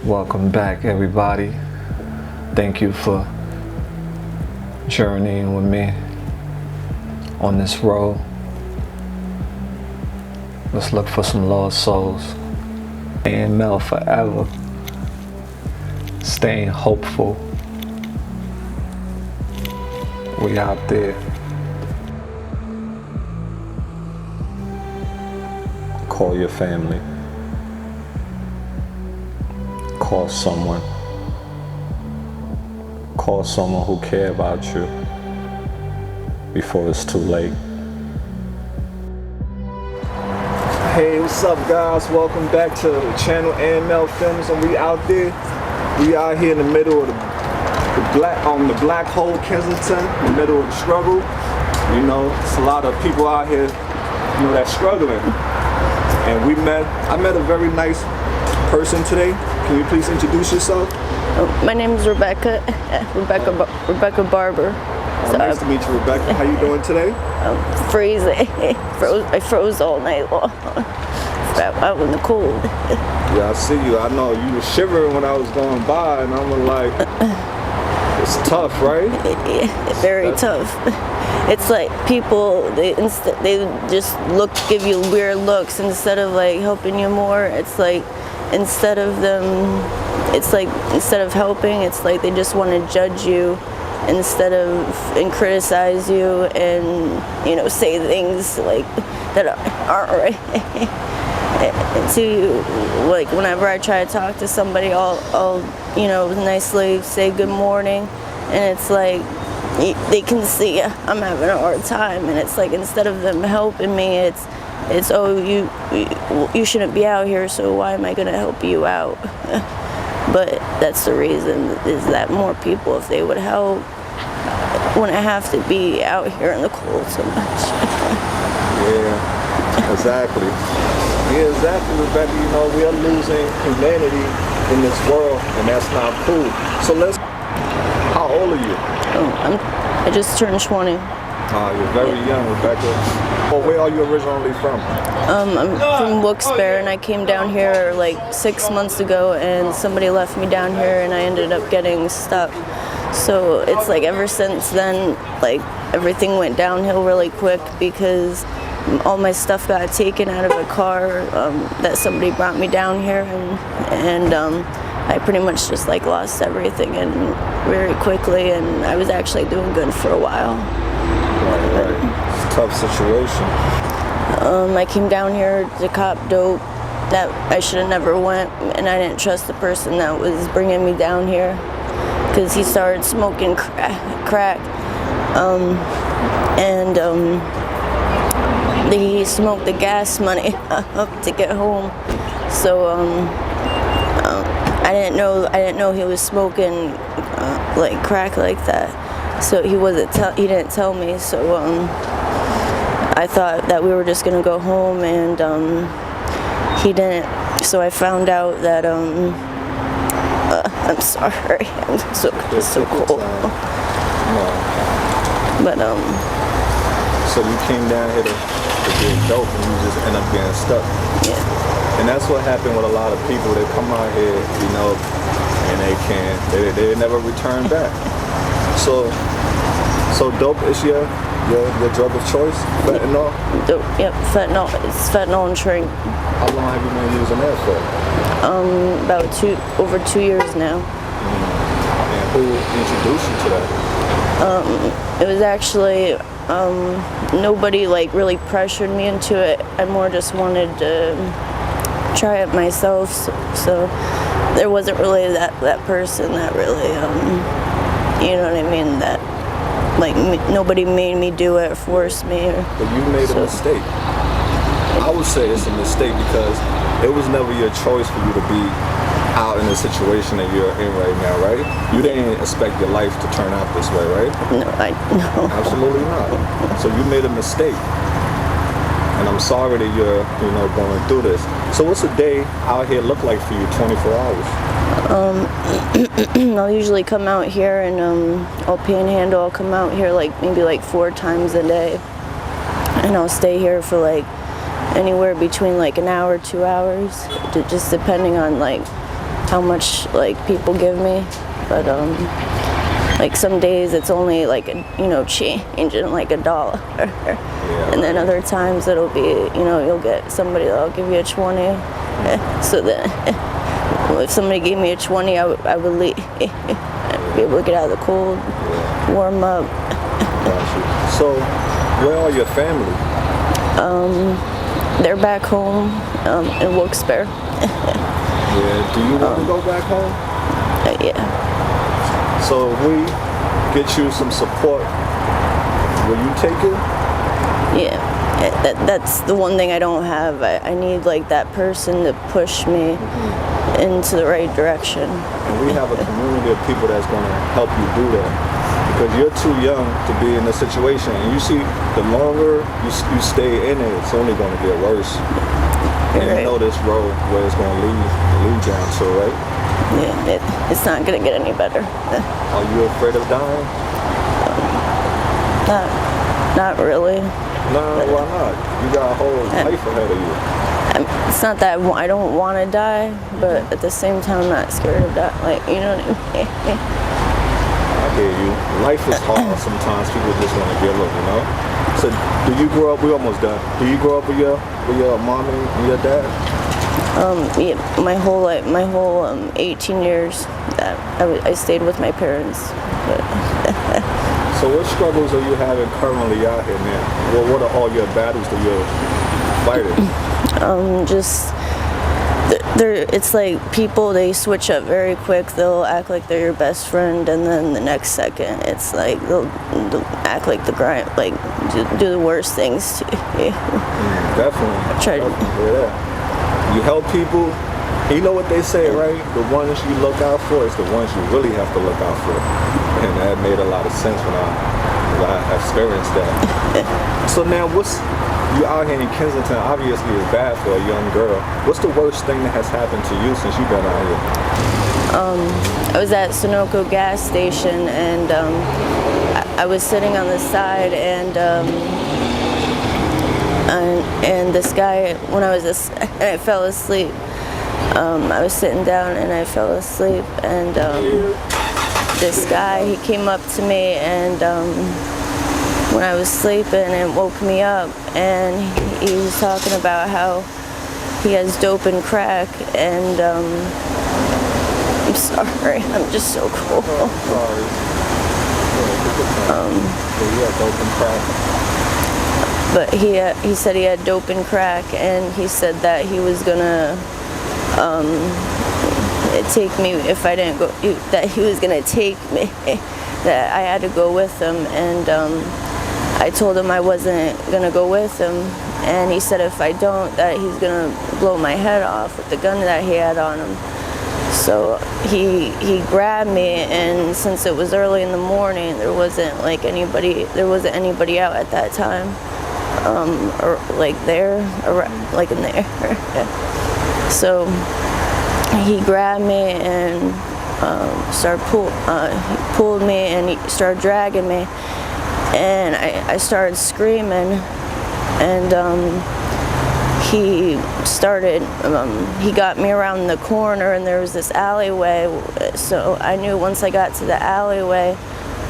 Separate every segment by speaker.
Speaker 1: Welcome back, everybody. Thank you for journeying with me on this road. Let's look for some lost souls. AML forever. Staying hopeful. We out there. Call your family. Call someone. Call someone who cares about you before it's too late.
Speaker 2: Hey, what's up, guys? Welcome back to the channel AML Films, and we out there. We out here in the middle of the black hole, Kensington, in the middle of the struggle. You know, it's a lot of people out here, you know, that's struggling. And I met a very nice person today. Can you please introduce yourself?
Speaker 3: Oh, my name is Rebecca. Rebecca Barber.
Speaker 2: So, nice to meet you, Rebecca. How you doing today?
Speaker 3: I'm freezing. I froze all night long. Out in the cold.
Speaker 2: Yeah, I see you. I know you were shivering when I was going by, and I'm like, it's tough, right?
Speaker 3: Very tough. It's like people, they just give you weird looks instead of like helping you more. It's like instead of helping, it's like they just want to judge you and criticize you and, you know, say things like that aren't right to you. Like whenever I try to talk to somebody, I'll you know, nicely say good morning, and it's like they can see I'm having a hard time, and it's like instead of them helping me, it's oh, you shouldn't be out here, so why am I going to help you out? But that's the reason, is that more people, if they would help, wouldn't have to be out here in the cold so much.
Speaker 2: Yeah, exactly. Yeah, exactly, Rebecca. You know, we are losing humanity in this world, and that's not cool. So how old are you?
Speaker 3: Oh, I just turned 20.
Speaker 2: You're very young, Rebecca. Well, where are you originally from?
Speaker 3: I'm from Wilkes-Barre, and I came down here like 6 months ago, and somebody left me down here, and I ended up getting stuck. So it's like ever since then, like everything went downhill really quick because all my stuff got taken out of a car that somebody brought me down here, and I pretty much just like lost everything and very quickly, and I was actually doing good for a while.
Speaker 2: Right. It's a tough situation.
Speaker 3: I came down here to cop dope that I should have never went, and I didn't trust the person that was bringing me down here because he started smoking crack, and he smoked the gas money up to get home. So I didn't know he was smoking like crack like that. So he didn't tell me. So I thought that we were just gonna go home, and he didn't. So I found out that I'm sorry, I'm so cold.
Speaker 2: No.
Speaker 3: But
Speaker 2: So you came down here to get dope, and you just end up getting stuck.
Speaker 3: Yeah.
Speaker 2: And that's what happened with a lot of people. They come out here, you know, and they never return back. So dope is your drug of choice? Fentanyl?
Speaker 3: Dope, yep, fentanyl. It's fentanyl and shrink.
Speaker 2: How long have you been using that for?
Speaker 3: About over 2 years now.
Speaker 2: And who introduced you to that?
Speaker 3: It was actually nobody like really pressured me into it. I more just wanted to try it myself. So there wasn't really that person that really you know what I mean, that like nobody made me do it, forced me.
Speaker 2: But you made a mistake. I would say it's a mistake because it was never your choice for you to be out in the situation that you're in right now, right? You didn't expect your life to turn out this way, right?
Speaker 3: No.
Speaker 2: Absolutely not. So you made a mistake. And I'm sorry that you're, you know, going through this. So what's a day out here look like for you, 24 hours?
Speaker 3: I'll usually come out here and I'll panhandle. I'll come out here maybe 4 times a day, and I'll stay here for anywhere between an hour, 2 hours, just depending on how much like people give me, but like some days it's only like changing like $1, and then other times it'll be you'll get somebody that'll give you a 20. So then if somebody gave me a 20, I would leave, be able to get out of the cold, warm up.
Speaker 2: Gotcha. So where are your family?
Speaker 3: They're back home in Wilkes-Barre.
Speaker 2: Yeah. Do you want to go back home?
Speaker 3: Yeah.
Speaker 2: So if we get you some support, will you take it?
Speaker 3: Yeah. That's the one thing I don't have. I need like that person to push me into the right direction.
Speaker 2: And we have a community of people that's going to help you do that. Because you're too young to be in this situation. And you see, the longer you stay in it, it's only going to get worse. And you know this road where it's going to lead down to, right?
Speaker 3: Yeah, it's not going to get any better.
Speaker 2: Are you afraid of dying?
Speaker 3: Not really.
Speaker 2: No, why not? You got a whole life ahead of you.
Speaker 3: It's not that I don't want to die, but at the same time, I'm not scared of that. Like, you know what I mean?
Speaker 2: I hear you. Life is hard sometimes. People just want to give up, you know? So, do you grow up, we almost done. Do you grow up with your mom and your dad?
Speaker 3: Yeah, my whole 18 years that I stayed with my parents. But
Speaker 2: so what struggles are you having currently out here now? Well, what are all your battles that you're fighting?
Speaker 3: Just it's like people, they switch up very quick. They'll act like they're your best friend, and then the next second it's like they'll act like the grind, like do the worst things to you.
Speaker 2: Definitely.
Speaker 3: Try to
Speaker 2: hear that. You help people. You know what they say, right? The ones you look out for is the ones you really have to look out for. And that made a lot of sense when I experienced that. So now you out here in Kensington, obviously it's bad for a young girl. What's the worst thing that has happened to you since you've been out here?
Speaker 3: I was at Sunoco gas station, and I was sitting on the side, and this guy, when I fell asleep. I was sitting down and I fell asleep, and this guy, he came up to me, and when I was sleeping, and woke me up, and he was talking about how he has dope and crack, and I'm sorry, I'm just so cool.
Speaker 2: Sorry. Dope and crack.
Speaker 3: But he said he had dope and crack, and he said that he was gonna take me if I didn't go, that he was gonna take me, that I had to go with him, and I told him I wasn't gonna go with him, and he said if I don't, that he's gonna blow my head off with the gun that he had on him. So he grabbed me, and since it was early in the morning, there wasn't anybody out at that time, or like there, or like in there. So he grabbed me and he pulled me, and he started dragging me, and I started screaming, and he got me around the corner, and there was this alleyway, so I knew once I got to the alleyway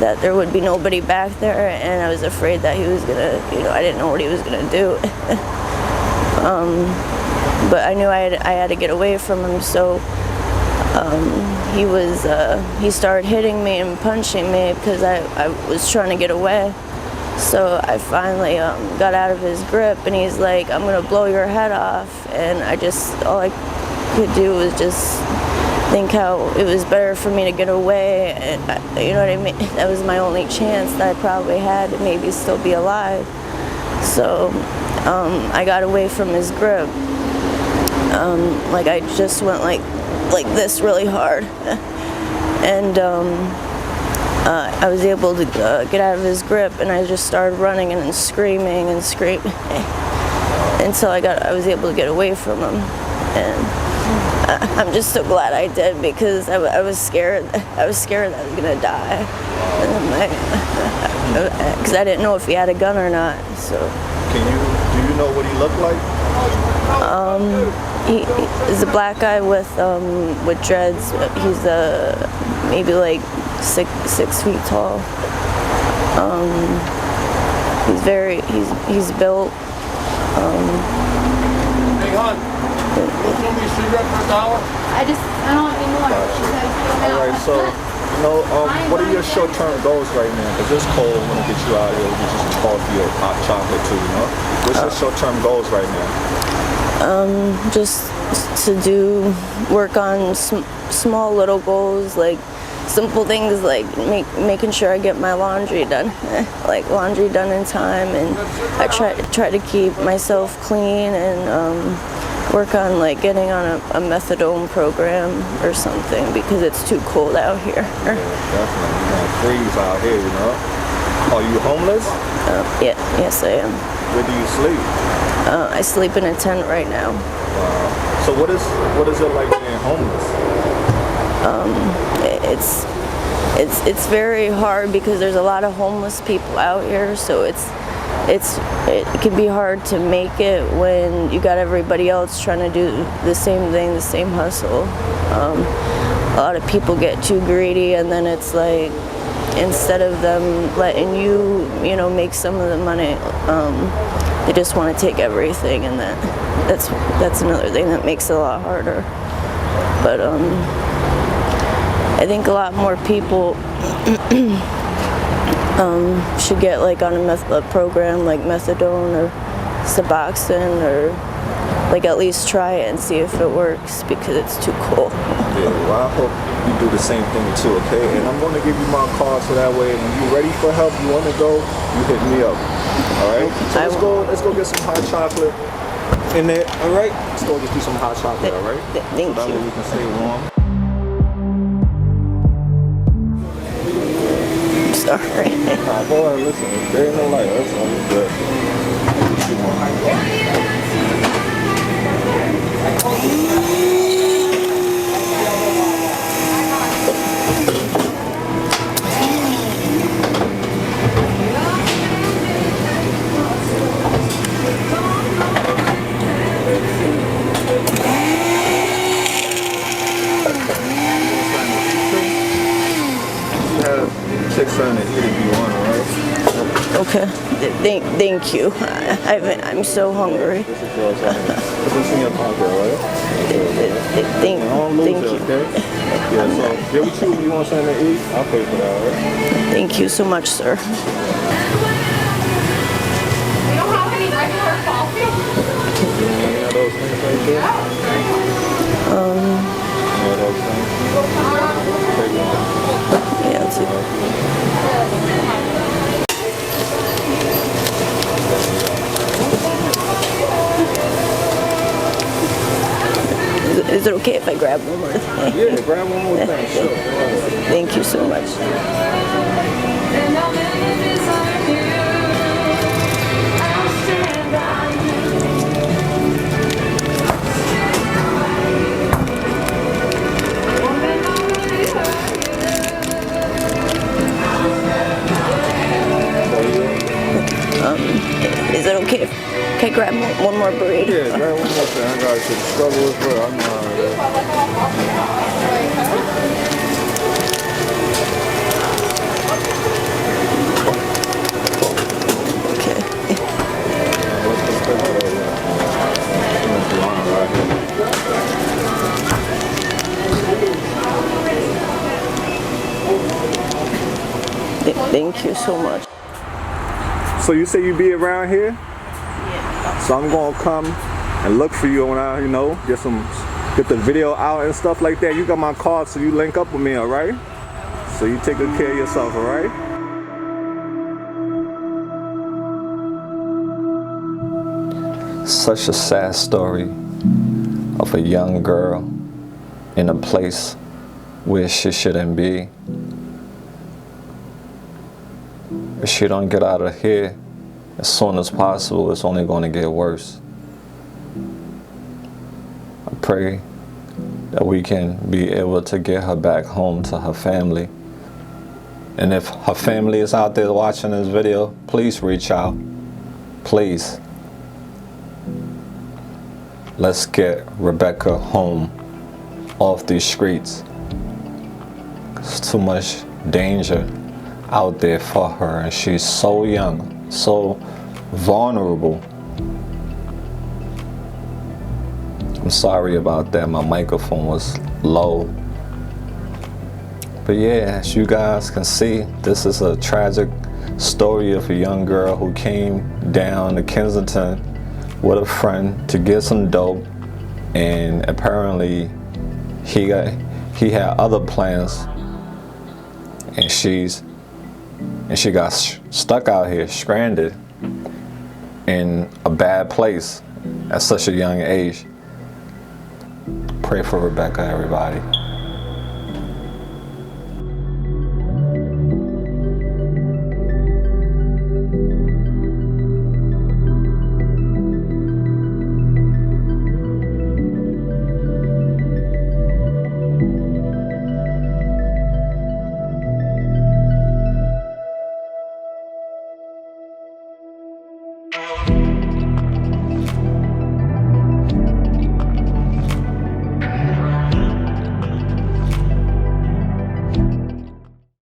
Speaker 3: that there would be nobody back there, and I was afraid that he was gonna, I didn't know what he was gonna do. But I knew I had to get away from him, so he started hitting me and punching me because I was trying to get away. So I finally got out of his grip, and he's like, I'm gonna blow your head off, and all I could do was just think how it was better for me to get away, and you know what I mean? That was my only chance that I probably had to maybe still be alive. So I got away from his grip. Like I just went like this really hard, and I was able to get out of his grip, and I just started running and screaming until I was able to get away from him. And I'm just so glad I did, because I was scared. I was scared that I was gonna die, because I didn't know if he had a gun or not. So.
Speaker 2: Do you know what he looked like?
Speaker 3: He's a black guy with dreads. He's maybe like six feet tall. He's built.
Speaker 4: Hey, hon, you want me a cigarette for $1?
Speaker 5: I don't want any more.
Speaker 2: All right, so, what are your short-term goals right now? Because it's cold, we want to get you out of here, get you some coffee or hot chocolate too, you know? What's your short-term goals right now?
Speaker 3: Just to work on small little goals, like simple things like making sure I get my laundry done, like laundry done in time, and I try to keep myself clean and work on like getting on a methadone program or something because it's too cold out here.
Speaker 2: Yeah, definitely. You're gonna freeze out here, you know? Are you homeless?
Speaker 3: Yes, I am.
Speaker 2: Where do you sleep?
Speaker 3: I sleep in a tent right now.
Speaker 2: Wow. So what is it like being homeless?
Speaker 3: It's very hard because there's a lot of homeless people out here, so it can be hard to make it when you got everybody else trying to do the same thing, the same hustle. A lot of people get too greedy, and then it's like instead of them letting you make some of the money, they just want to take everything, and that's another thing that makes it a lot harder. But I think a lot more people should get like on a program like methadone or Suboxone, or like at least try it and see if it works because it's too cold.
Speaker 2: Yeah, well, I hope you do the same thing too, okay? And I'm going to give you my card so that way when you're ready for help, you want to go, you hit me up. All right? So let's go get some hot chocolate in there. All right? Let's go get you some hot chocolate, all right?
Speaker 3: Thank
Speaker 2: so that
Speaker 3: you.
Speaker 2: way we can stay warm.
Speaker 3: Sorry.
Speaker 2: Nah, go ahead, listen. There ain't no light. That's all good.
Speaker 3: Okay. Thank you. I'm so hungry.
Speaker 2: This is yours. Put this in your pocket, all right?
Speaker 3: Thank you.
Speaker 2: Okay? Yeah, so get what you want something to eat, I'll pay for that, all right?
Speaker 3: Thank you so much, sir.
Speaker 5: We don't have any regular coffee.
Speaker 2: Any of those things right there? Any of those things? Take one.
Speaker 3: Yeah, it's Is it okay if I grab one more thing?
Speaker 2: Yeah, grab one more thing, sure.
Speaker 3: Thank you so much. Is it okay if I grab one more burrito?
Speaker 2: Yeah, grab one more thing. I got to struggle with her. I know how it
Speaker 3: Okay.
Speaker 2: Let's just put it over there.
Speaker 3: Thank you so much.
Speaker 2: So you say you be around here?
Speaker 3: Yeah.
Speaker 2: So I'm gonna come and look for you when I, get the video out and stuff like that. You got my card, so you link up with me, all right? So you take good care of yourself, all right?
Speaker 1: Such a sad story of a young girl in a place where she shouldn't be. If she don't get out of here as soon as possible, it's only going to get worse. I pray that we can be able to get her back home to her family. And if her family is out there watching this video, please reach out. Please. let's get Rebecca home off these streets. There's too much danger out there for her, and she's so young, so vulnerable. I'm sorry about that, my microphone was low. But yeah, as you guys can see, this is a tragic story of a young girl who came down to Kensington with a friend to get some dope, and apparently he had other plans, and she got stuck out here, stranded in a bad place at such a young age. Pray for Rebecca, everybody.